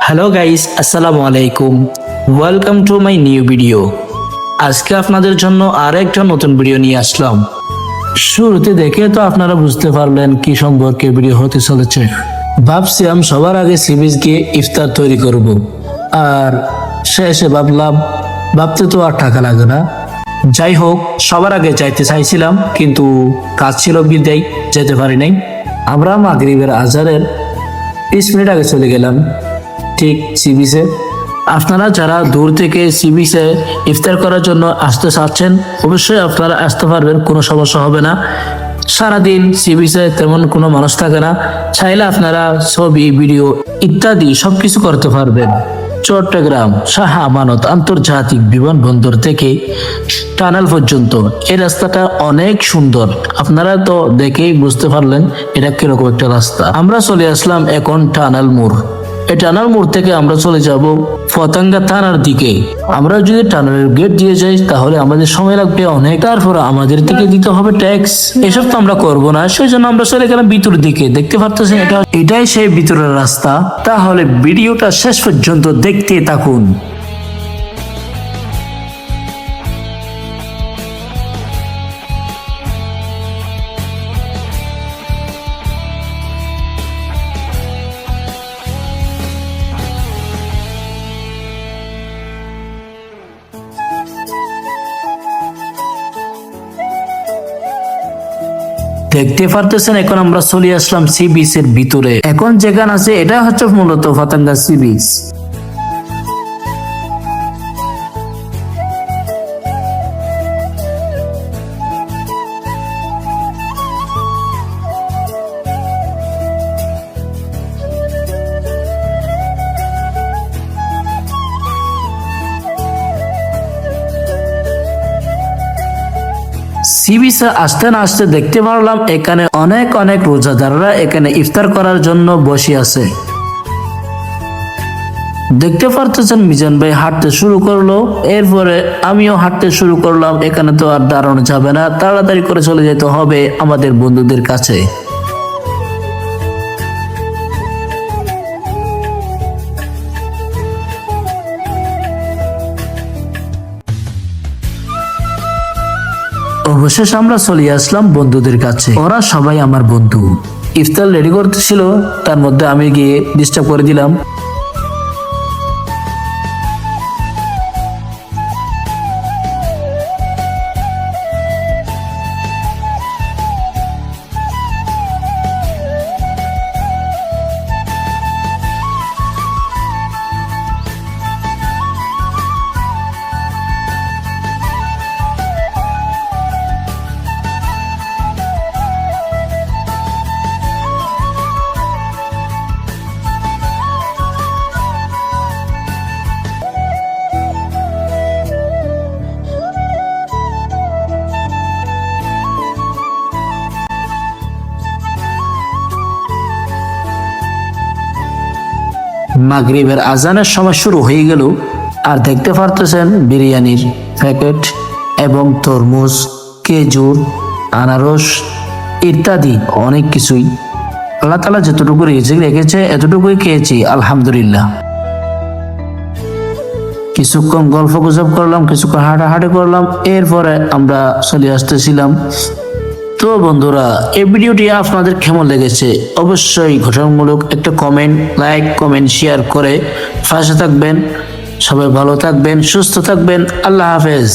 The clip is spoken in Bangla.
হ্যালো গাইস, আসসালামু আলাইকুম। Welcome to my new video. আজকে আপনাদের জন্য আর একটা নতুন ভিডিও নিয়ে আসলাম। শুরুতে দেখে তো আপনারা বুঝতে পারলেন কি সম্পর্কে ভিডিও হতে চলেছে। ভাবছিলাম সবার আগে সিবিস গিয়ে ইফতার তৈরি করব, আর শেষে ভাবতে তো আর টাকা লাগে না। যাই হোক, সবার আগে যাইতে চাইছিলাম, কিন্তু কাজ ছিল বিদায় যেতে পারি নাই। আমরা মাগরিবের আজানের 30 মিনিট আগে চলে গেলাম ঠিক সি বিচে। আপনারা যারা দূর থেকে সি বিচে ইফতার করার জন্য আসতে চাচ্ছেন, অবশ্যই আপনারা আসতে পারবেন, কোনো সমস্যা হবে না। সারাদিন সি বিচে তেমন কোনো মানুষ থাকে না, চাইলে আপনারা ছবি, ভিডিও ইত্যাদি সবকিছু করতে পারবেন। চট্টগ্রাম শাহ আমানত আন্তর্জাতিক বিমানবন্দর থেকে টানেল পর্যন্ত এই রাস্তাটা অনেক সুন্দর। আপনারা তো দেখেই বুঝতে পারলেন এটা কিরকম একটা রাস্তা। আমরা চলে আসলাম এখন টানেল মোড়। এই টানেল মোড় থেকে আমরা চলে যাব পতেঙ্গা থানার দিকে। আমরা যদি টানেলের গেট দিয়ে যাই তাহলে আমাদের সময় লাগবে অনেক, তারপর আমাদের থেকে দিতে হবে ট্যাক্স। এসব তো আমরা করবো না, সেই জন্য আমরা চলে গেলাম ভিতরের দিকে। দেখতে পারতেছেন এটাই সেই ভিতরের রাস্তা। তাহলে ভিডিওটা শেষ পর্যন্ত দেখতে থাকুন। দেখতে পারতেছেন এখন আমরা চলে আসলাম সি বিচ এর ভিতরে। এখন যেখানে আছে এটা হচ্ছে মূলত পতেঙ্গা সি বিচ। সি বিচে আসতে না আসতে দেখতে পারলাম এখানে অনেক অনেক রোজাদাররা এখানে ইফতার করার জন্য বসে আছে। দেখতে পারতেছেন মিজান ভাই হাঁটতে শুরু করলো, এরপরে আমিও হাঁটতে শুরু করলাম। এখানে তো আর দাঁড়ানো যাবে না, তাড়াতাড়ি করে চলে যেতে হবে আমাদের বন্ধুদের কাছে। অবশেষে আমরা চলে আসলাম বন্ধুদের কাছে। ওরা সবাই আমার বন্ধু। ইফতার রেডি করতেছিল, তার মধ্যে আমি গিয়ে ডিস্টার্ব করে দিলাম। মাগরিবের আজানের সময় শুরু হয়ে গেল, আর দেখতে পারতেছেন বিরিয়ানির প্যাকেট এবং তরমুজ, খেজুর, আনারস ইত্যাদি অনেক কিছুই। আল্লাহ তাআলা যতটুকু রিজিক রেখেছে এতটুকুই খেয়েছি, আলহামদুলিল্লাহ। কিছুক্ষণ গল্প গুজব করলাম, কিছুক্ষণ হাঁটাহাঁটি করলাম, এরপরে আমরা চলে আসতেছিলাম। তো বন্ধুরা, এই ভিডিওটি আপনাদের কেমন লেগেছে অবশ্যই গঠনমূলক একটা কমেন্ট, লাইক, কমেন্ট, শেয়ার করে পাশে থাকবেন। সবাই ভালো থাকবেন, সুস্থ থাকবেন। আল্লাহ হাফেজ।